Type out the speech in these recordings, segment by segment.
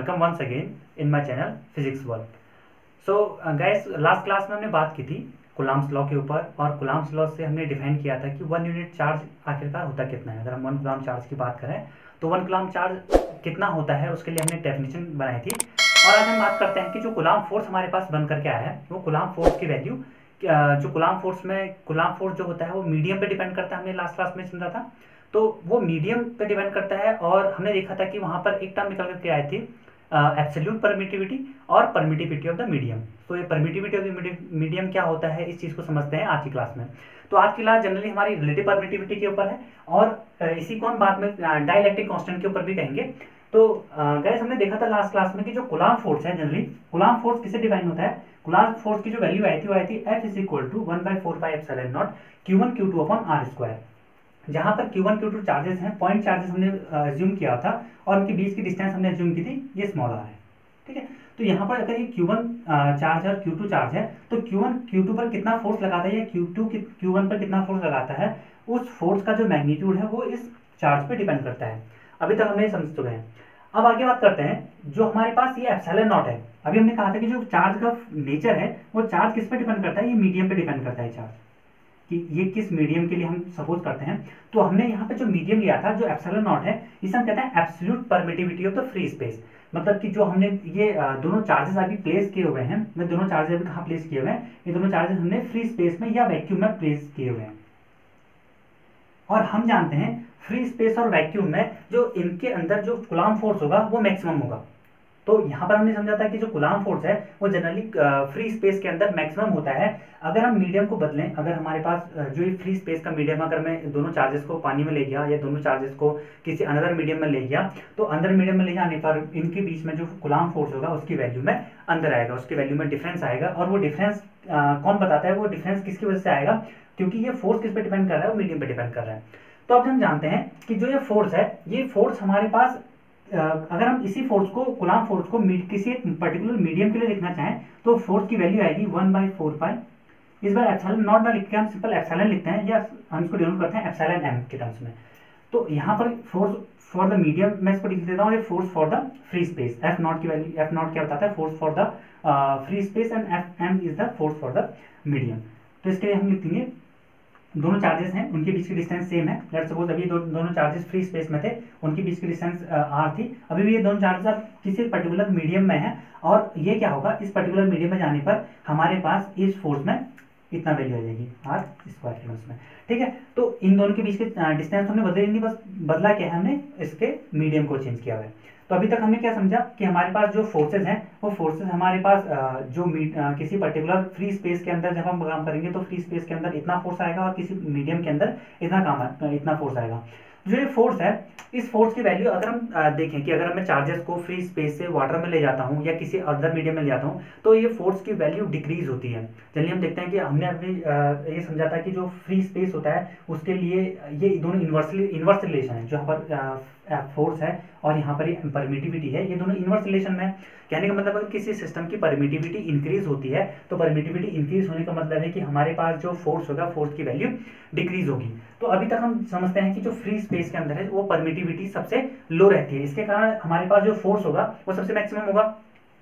Welcome once again in my channel physics world. So guys, last class में हमने बात की थी कूलम्ब्स लॉ के ऊपर, और कूलम्ब्स लॉ से हमने डिफाइन किया था कि 1 यूनिट चार्ज आखिरकार होता कितना है। अगर हम 1 कूलम्ब चार्ज की बात करें तो 1 कूलम्ब चार्ज कितना होता है, उसके लिए हमने डेफिनेशन बनाई थी। और आज हम बात करते हैं कि जो कूलम्ब फोर्स हमारे पास बन करके आया है, वो कूलम्ब फोर्स की वैल्यू, जो कूलम्ब फोर्स में कूलम्ब फोर्स जो होता है वो मीडियम पे डिपेंड करता है। हमने लास्ट क्लास में समझा था, तो वो मीडियम पे डिपेंड करता है। और हमने देखा था कि वहां पर एक टर्म निकल करके आई थी, एब्सोल्यूट परमिटिविटी और परमिटिविटी ऑफ द मीडियम। तो ये परमिटिविटी ऑफ द मीडियम क्या होता है, इस चीज को समझते हैं आज की क्लास में। तो आज की क्लास जनरली हमारी रिलेटिव परमिटिविटी के ऊपर है, और इसी को हम बाद में डाइलेक्ट्रिक कांस्टेंट के ऊपर भी कहेंगे। तो गाइस, हमने देखा था लास्ट क्लास में कि जो कूलम्ब फोर्स है, जनरली कूलम्ब फोर्स किसे डिफाइन होता है। कूलम्ब फोर्स की जो वैल्यू आई थी वो आई थी F is equal to 1/4πε0 Q1 Q2 upon R square, जहां पर Q1 Q2 चार्जेस हैं, पॉइंट चार्जेस हमने अज्यूम किया था, और उनके बीच की डिस्टेंस हमने अज्यूम की थी ये स्मॉल r है। ठीक है, तो यहाँ पर अगर ये Q1 चार्ज है और Q2 चार्ज है, तो Q1 Q2 पर कितना फोर्स लगाता है या Q2 Q1 पर कितना फोर्स लगाता है, उस फोर्स का जो मैग्नीट्यूड है वो इस चार्ज पे डिपेंड करता है। अभी तक हमने समझ चुके हैं। अब आगे बात करते हैं, जो हमारे पास ये एप्सिलॉन नॉट है। अभी हमने कहा था कि जो चार्ज का नेचर है वो चार्ज किस पे डिपेंड करता है, ये मीडियम पे डिपेंड करता है चार्ज, कि ये किस मीडियम के लिए हम सपोज करते हैं। तो हमने यहाँ पे जो मीडियम लिया था, जो एप्सिलॉन नॉट है, इसे हम कहते हैं absolute permittivity of the free space. मतलब कि जो हमने ये दोनों चार्जेस अभी प्लेस किए हुए हैं, मैं दोनों चार्जेस अभी कहाँ प्लेस किए हुए हैं, ये दोनों चार्जेस हमने फ्री स्पेस में या वैक्यूम में प्लेस किए हुए हैं। और हम जानते हैं फ्री स्पेस और वैक्यूम में जो इनके अंदर जो कूलम्ब फोर्स होगा वो मैक्सिमम होगा। तो यहाँ पर हमने समझा था कि जो कूलम्ब फोर्स है वो जनरली फ्री स्पेस के अंदर मैक्सिमम होता है। अगर हम मीडियम को बदलें, अगर हमारे पास जो ये फ्री स्पेस का मीडियम, अगर मैं दोनों चार्जेस को पानी में ले गया या दोनों चार्जेस को किसी अनदर मीडियम में ले गया, तो अंदर मीडियम में ले जाने पर इनके बीच में जो कूलम्ब फोर्स होगा उसकी वैल्यू में अंदर आएगा, उसकी वैल्यू में डिफरेंस आएगा। और वो डिफरेंस कौन बताता है, वो डिफरेंस किसकी वजह से आएगा, क्योंकि ये फोर्स किस पे डिपेंड कर रहा है, वो मीडियम पे डिपेंड कर रहा है। तो अब हम जानते हैं कि जो ये फोर्स है, ये फोर्स हमारे पास, अगर हम इसी फोर्स को, कूलम्ब फोर्स को किसी एक पर्टिकुलर मीडियम के लिए लिखना चाहें, तो फोर्स की वैल्यू आएगी 1/4π। इस बार एप्सिलॉन नॉट ना लिख के हम सिंपल एप्सिलॉन लिखते हैं, या हम इसको डिनोट करते हैं एप्सिलॉन m के टर्म्स में। तो यहाँ पर फोर्स फॉर द मीडियम मैं इसको लिख देता हूँ, ये force for the free space, F naught की वैल्यू, एफ नॉट क्या बताता है, force for the free space, and F M is the force for the medium. तो इसके लिए हम लिख देंगे, दोनों चार्जेस हैं उनके बीच की डिस्टेंस सेम है। लेट्स सपोज अभी दोनों चार्जेस फ्री स्पेस में थे, उनके बीच की डिस्टेंस r थी। अभी भी ये दोनों चार्जेस अब किसी पर्टिकुलर मीडियम में है, और ये क्या होगा, इस पर्टिकुलर मीडियम में जाने पर हमारे पास इस फोर्स में इतना वैल्यू आ जाएगी r स्क्वायर के टर्म्स में। ठीक है, तो इन दोनों के बीच के डिस्टेंस हमने बदले नहीं, बस बदला क्या है, हमने इसके मीडियम को चेंज किया हुआ है। तो अभी तक हमने क्या समझा कि हमारे पास जो फोर्सेज हैं, वो फोर्सेज हमारे पास जो किसी पर्टिकुलर फ्री स्पेस के अंदर जब हम काम करेंगे, तो फ्री स्पेस के अंदर इतना फोर्स आएगा, और किसी मीडियम के अंदर इतना फोर्स आएगा। जो ये फोर्स है, इस फोर्स की वैल्यू अगर हम देखें कि अगर मैं चार्जेस को फ्री स्पेस से वाटर में ले जाता हूँ या किसी अदर मीडियम में ले जाता हूँ, तो ये फोर्स की वैल्यू डिक्रीज होती है। चलिए हम देखते हैं कि हमने अभी ये समझा था कि जो फ्री स्पेस होता है उसके लिए ये दोनों इन्वर्स रिलेशन है, जो यहाँ पर फोर्स है और यहाँ पर परमिटिविटी है, ये दोनों इन्वर्स रिलेशन में है। कहने का मतलब अगर किसी सिस्टम की परमिटिविटी इंक्रीज होती है, तो परमिटिविटी इंक्रीज होने का मतलब है कि हमारे पास जो फोर्स होगा, फोर्स की वैल्यू डिक्रीज होगी। तो अभी तक हम समझते हैं कि जो फ्री स्पेस के अंदर है वो परमिटिविटी सबसे लो रहती है, इसके कारण हमारे पास जो फोर्स होगा वो सबसे मैक्सिमम होगा।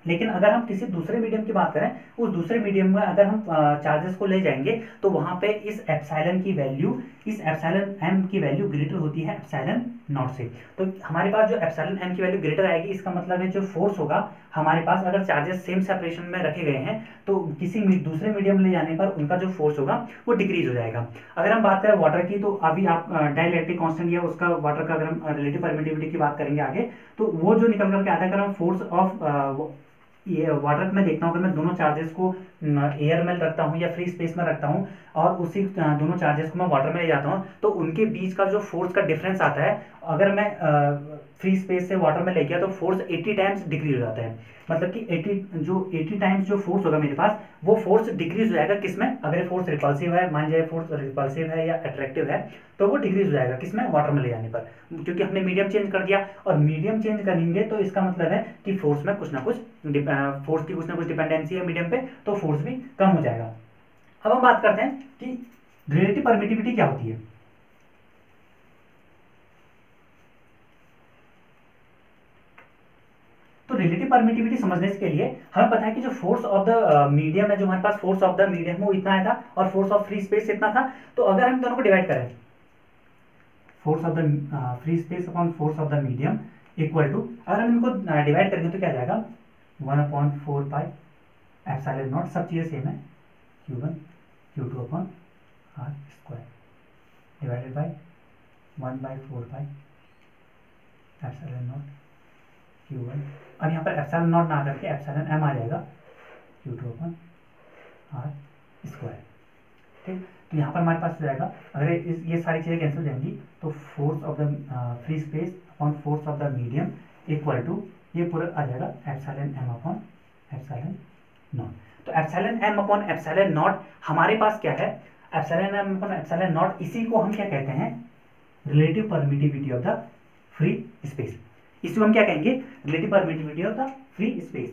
लेकिन अगर हम किसी दूसरे मीडियम की बात करें, उस दूसरे मीडियम में अगर हम चार्जेस को ले जाएंगे, तो वहां पे इस एप्सिलॉन की वैल्यू, इस एप्सिलॉन m की वैल्यू ग्रेटर होती है एप्सिलॉन नॉट से। तो हमारे पास जो एप्सिलॉन m की वैल्यू ग्रेटर आएगी, इसका मतलब है जो फोर्स होगा हमारे पास, अगर चार्जेस सेम सेपरेशन में रखे गए हैं, तो किसी दूसरे मीडियम में ले जाने पर उनका जो फोर्स होगा वो डिक्रीज हो जाएगा। अगर हम बात करें वाटर की, तो अभी आप डाइलेक्ट्रिक कांस्टेंट या उसका वाटर का अगर हम रिलेटिव परमिटिविटी की बात करेंगे आगे, तो वो जो निकल करके आता है, अगर हम फोर्स ऑफ ये वाटर में देखता हूँ, अगर मैं दोनों चार्जेस को एयर में रखता हूँ या फ्री स्पेस में रखता हूँ, और उसी दोनों चार्जेस को मैं वाटर में ले जाता हूँ, तो उनके बीच का जो फोर्स का डिफरेंस आता है, अगर मैं फ्री स्पेस से वाटर में ले गया तो फोर्स 80 टाइम्स डिक्रीज हो जाता है। मतलब कि 80 टाइम्स जो फोर्स होगा मेरे पास, वो फोर्स डिक्रीज हो जाएगा किसमें, अगर फोर्स रिपल्सिव है, मान लीजिए फोर्स रिपल्सिव है या अट्रैक्टिव है, तो वो डिक्रीज हो जाएगा किसमें, वाटर में ले जाने पर, क्योंकि हमने मीडियम चेंज कर दिया। और मीडियम चेंज करेंगे तो इसका मतलब है कि फोर्स में कुछ ना कुछ डिपेंडेंसी है मीडियम पे, तो फोर्स भी कम हो जाएगा। अब हम बात करते हैं कि रिलेटिव परमिटिविटी क्या होती है। तो रिलेटिव परमिटिविटी समझने के लिए हमें पता है कि जो फोर्स ऑफ द मीडियम है, जो हमारे पास फोर्स ऑफ द मीडियम है वो इतना आया था और फोर्स ऑफ फ्री स्पेस इतना था। तो अगर हम दोनों को डिवाइड करें, force of the free space upon force of the medium equal to, अगर हम इनको डिवाइड करेंगे तो क्या जाएगा 1/4 पाई एप्सिलॉन नॉट, सब चीज़ें सेम है, Q1 Q2 upon R square divided by 1/4 pi epsilon not Q1। अब यहाँ पर एप्सिलॉन नॉट ना करके एप्सिलॉन m आ जाएगा Q2 अपॉन R स्क्वायर। ठीक, तो यहाँ पर हमारे पास हो जाएगा, अगर ये सारी चीज़ें कैंसिल हो जाएंगी तो force of the free space upon force of the medium equal to ये पूरा आ जाएगा epsilon m upon epsilon nought. तो epsilon m upon epsilon nought हमारे पास क्या है, epsilon m upon epsilon nought, इसी को हम क्या कहते हैं, relative permittivity of the free space. इसको हम क्या कहेंगे, relative permittivity of the free space.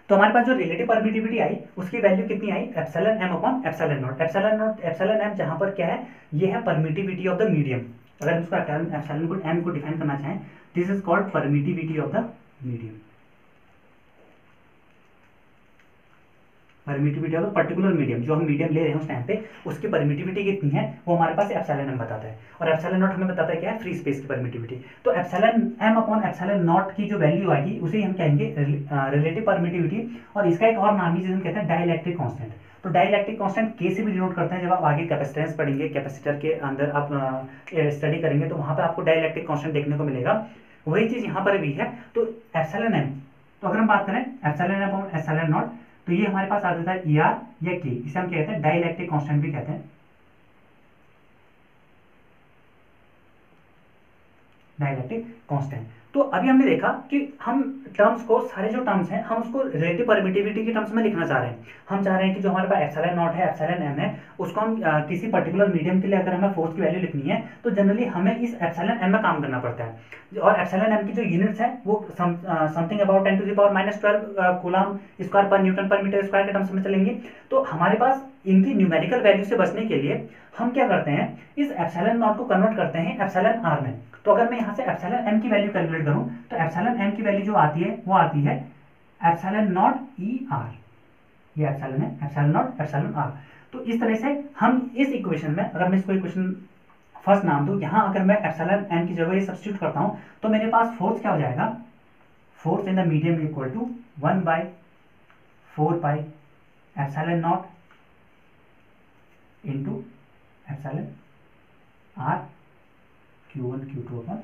तो हमारे पास जो रिलेटिव परमिटिविटी आई उसकी वैल्यू कितनी आई, epsilon m upon epsilon nought. Epsilon m जहां पर क्या है, ये है परमिटिविटी ऑफ द मीडियम। अगर हम इसको एप्सिलॉन को m को डिफाइन करना चाहें, this is called permittivity of the medium. Permittivity of particular medium, जो हम मीडियम ले रहे हैं उस टाइम पे उसकी परमिटिविटी कितनी है वो हमारे पास एप्सिलॉन m बताता है, और एप्सिलॉन नॉट हमें बताता है क्या है, फ्री स्पेस की परमिटिविटी। तो epsilon m upon epsilon not की जो वैल्यू आएगी उसे हम कहेंगे रिलेटिव परमिटिविटी, और इसका एक और नाम ही जिसे हम कहते हैं डाइलेक्ट्रिक कांस्टेंट। तो डाइलेक्ट्रिक कांस्टेंट के से भी डिनोट करते हैं। जब आप आगे कैपेसिटेंस पढ़ेंगे, कैपेसिटर के अंदर आप स्टडी करेंगे तो वहाँ पर आपको डाइलेक्ट्रिक कांस्टेंट देखने को मिलेगा, वही चीज़ यहाँ पर भी है। तो एप्सिलॉन m, तो अगर हम बात करें epsilon m upon epsilon nought, तो ये हमारे पास आ जाता है ER या K, इसे हम क्या कहते हैं, डाइलेक्ट्रिक कांस्टेंट भी कहते हैं, डाइलेक्ट्रिक कांस्टेंट। तो अभी हमने देखा कि हम टर्म्स को, सारे जो टर्म्स हैं हम उसको रिलेटिव परमिटिविटी के टर्म्स में लिखना चाह रहे हैं। हम चाह रहे हैं कि जो हमारे पास एप्सिलॉन नॉट है, एप्सिलॉन m है, उसको हम किसी पर्टिकुलर मीडियम के लिए अगर हमें फोर्स की वैल्यू लिखनी है तो जनरली हमें इस एप्सिलॉन m में काम करना पड़ता है। और एप्सिलॉन m की जो यूनिट्स है वो समथिंग अबाउट 10⁻⁻12 कूलम स्क्वायर पर न्यूटन पर मीटर स्क्वायर के टर्म्स में चलेंगे। तो हमारे पास इनकी न्यूमेरिकल वैल्यू से बचने के लिए हम क्या करते हैं, इस एप्सिलॉन नॉट को कन्वर्ट करते हैं एप्सिलॉन r में। तो अगर मैं यहाँ से एप्सिलॉन m की वैल्यू कैलकुलेट करूँ तो एप्सिलॉन m की वैल्यू जो आती है वो आती है एप्सिलॉन नॉट ER, ये एप्सिलॉन है, एप्सिलॉन नॉट एप्सिलॉन r। तो इस तरह से हम इस इक्वेशन में, अगर मैं इसको इक्वेशन फर्स्ट नाम दूं, यहाँ अगर मैं एप्सिलॉन m की जगह ये सब्स्टिट्यूट करता हूँ तो मेरे पास फोर्स क्या हो जाएगा, force in the medium equal to 1/4 pi epsilon naught into epsilon r Q1 Q2 upon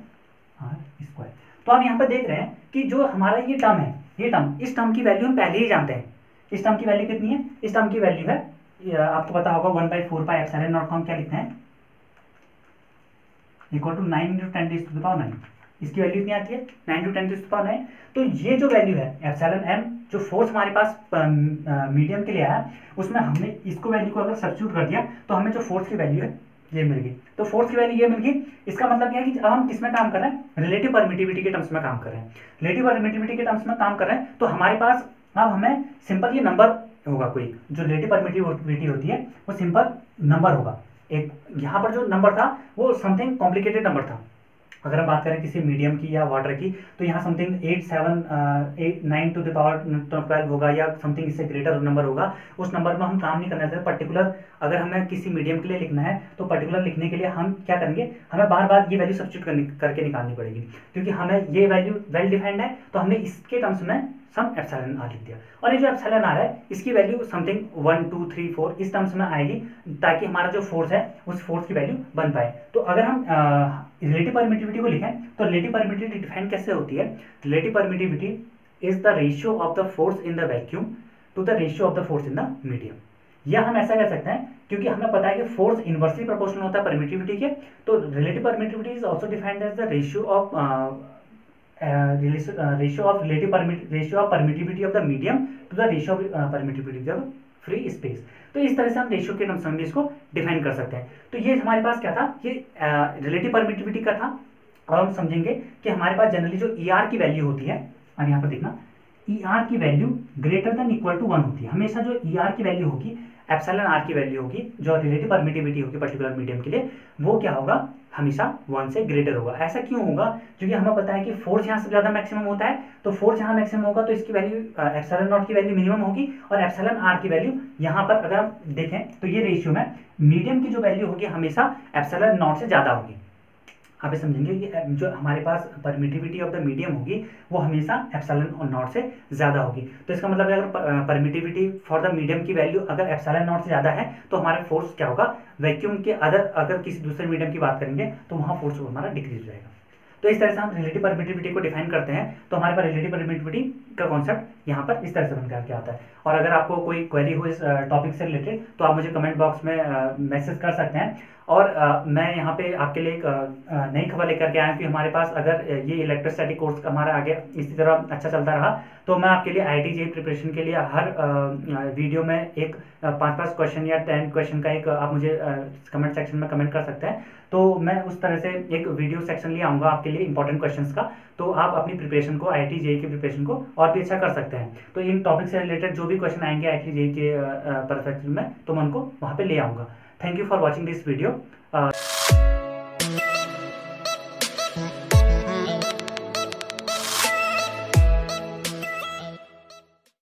R square. तो आप यहाँ पर देख रहे हैं कि जो हमारा ये टर्म है, ये टर्म, इस टर्म की वैल्यू हम पहले ही जानते हैं। इस टर्म की वैल्यू कितनी है, इस टर्म की वैल्यू है, आपको पता होगा 1/4 पाई एप्सिलॉन नॉट को हम क्या लिखते हैं, इक्वल टू 9 × 10⁻⁹। इसकी वैल्यू इतनी आती है 9 × 10⁻⁹। तो ये जो वैल्यू है एप्सिलॉन m, जो फोर्स हमारे पास मीडियम के लिए आया, उसमें हमने इसको वैल्यू को अगर सब्स्टिट्यूट कर दिया तो हमें जो फोर्स की वैल्यू है ये मिल गई। तो फोर्स की वैल्यू ये मिल गई। इसका मतलब क्या है कि अब हम किस में काम कर रहे हैं, रिलेटिव परमिटिविटी के टर्म्स में काम कर रहे हैं। रिलेटिव परमिटिविटी के टर्म्स में काम कर रहे हैं तो हमारे पास अब हमें सिंपल ये नंबर होगा, कोई जो रिलेटिव परमिटिविटी होती है वो सिंपल नंबर होगा। एक यहाँ पर जो नंबर था वो समथिंग कॉम्प्लिकेटेड नंबर था। अगर हम बात करें किसी मीडियम की या वाटर की तो यहाँ समथिंग 9 होगा या समथिंग इससे ग्रेटर नंबर होगा। उस नंबर में हम काम नहीं करना चाहते। पर्टिकुलर अगर हमें किसी मीडियम के लिए लिखना है तो पर्टिकुलर लिखने के लिए हम क्या करेंगे, हमें बार बार ये वैल्यू सब्स्टिट्यूट करके निकालनी पड़ेगी, क्योंकि हमें ये वैल्यू वेल डिफाइंड है तो हमने इसके टर्म्स में सम एप्सिलॉन r लिख दिया। और ये जो एप्सिलॉन r है इसकी वैल्यू समथिंग 1 2 3 4 इस टर्म्स में आएगी ताकि हमारा जो फोर्स है उस फोर्स की वैल्यू बन पाए। तो अगर हम रिलेटिव परमिटिविटी को लिखें तो रिलेटिव परमिटिविटी डिफाइन कैसे होती है, relative permittivity is the ratio of the force in the vacuum to the ratio of the force in the medium. या हम ऐसा कह सकते हैं क्योंकि हमें पता है कि फोर्स इनवर्सली प्रोपोर्शनल होता है परमिटिविटी के, तो relative permittivity is also defined as the ratio of permittivity of the medium to the ratio of permittivity of free space. तो इस तरह से हम रेशियो के टर्म्स में भी इसको डिफाइन कर सकते हैं। तो ये हमारे पास क्या था, ये रिलेटिव परमिटिविटी का था। अब हम समझेंगे कि हमारे पास जनरली जो ER की वैल्यू होती है, अब यहाँ पर देखना ई आर की value greater than equal to 1 होती है। हमेशा जो ई आर की वैल्यू होगी, एप्सिलॉन आर की वैल्यू होगी, जो रिलेटिव परमिटिविटी होगी पर्टिकुलर मीडियम के लिए, वो क्या होगा, हमेशा 1 से ग्रेटर होगा। ऐसा क्यों होगा, क्योंकि हमें पता है कि फोर्स यहाँ से ज़्यादा मैक्सिमम होता है, तो फोर्स यहाँ मैक्सिमम होगा तो इसकी वैल्यू एप्सिलॉन नॉट की वैल्यू मिनिमम होगी, और एप्सिलॉन आर की वैल्यू यहाँ पर अगर आप देखें तो ये रेशियो में मीडियम की जो वैल्यू होगी हमेशा एप्सिलॉन नॉट से ज़्यादा होगी। आप ये समझेंगे कि जो हमारे पास परमिटिविटी ऑफ द मीडियम होगी वो हमेशा एप्सिलॉन नॉट से ज़्यादा होगी। तो इसका मतलब अगर परमिटिविटी फॉर द मीडियम की वैल्यू अगर एप्सिलॉन नॉट से ज़्यादा है तो हमारा फोर्स क्या होगा, वैक्यूम के अगर किसी दूसरे मीडियम की बात करेंगे तो वहाँ फोर्स हमारा डिक्रीज हो जाएगा। तो इस तरह से हम रिलेटिव परमिटिविटी को डिफाइन करते हैं। तो हमारे पास रिलेटिव परमिटिविटी का कॉन्सेप्ट यहाँ पर इस तरह से बनकर के आता है। और अगर आपको कोई क्वेरी हो इस टॉपिक से रिलेटेड तो आप मुझे कमेंट बॉक्स में मैसेज कर सकते हैं। और मैं यहाँ पे आपके लिए एक नई खबर लेकर के आया हूँ कि हमारे पास अगर ये इलेक्ट्रोस्टैटिक कोर्स हमारा आगे इसी तरह अच्छा चलता रहा तो मैं आपके लिए IIT JEE प्रिपरेशन के लिए हर वीडियो में एक 5-5 क्वेश्चन या 10 क्वेश्चन का एक आप मुझे कमेंट सेक्शन में कमेंट कर सकते हैं। तो मैं उस तरह से एक वीडियो सेक्शन ले आऊँगा आपके लिए इंपॉर्टेंट क्वेश्चंस का, तो आप अपनी प्रिपरेशन को IIT JEE की प्रिपरेशन को और भी अच्छा कर सकते हैं। तो इन टॉपिक से रिलेटेड जो भी क्वेश्चन आएंगे IIT JEE के परफेक्शन में तो मैं उनको वहाँ पे ले आऊँगा। Thank you for watching this video.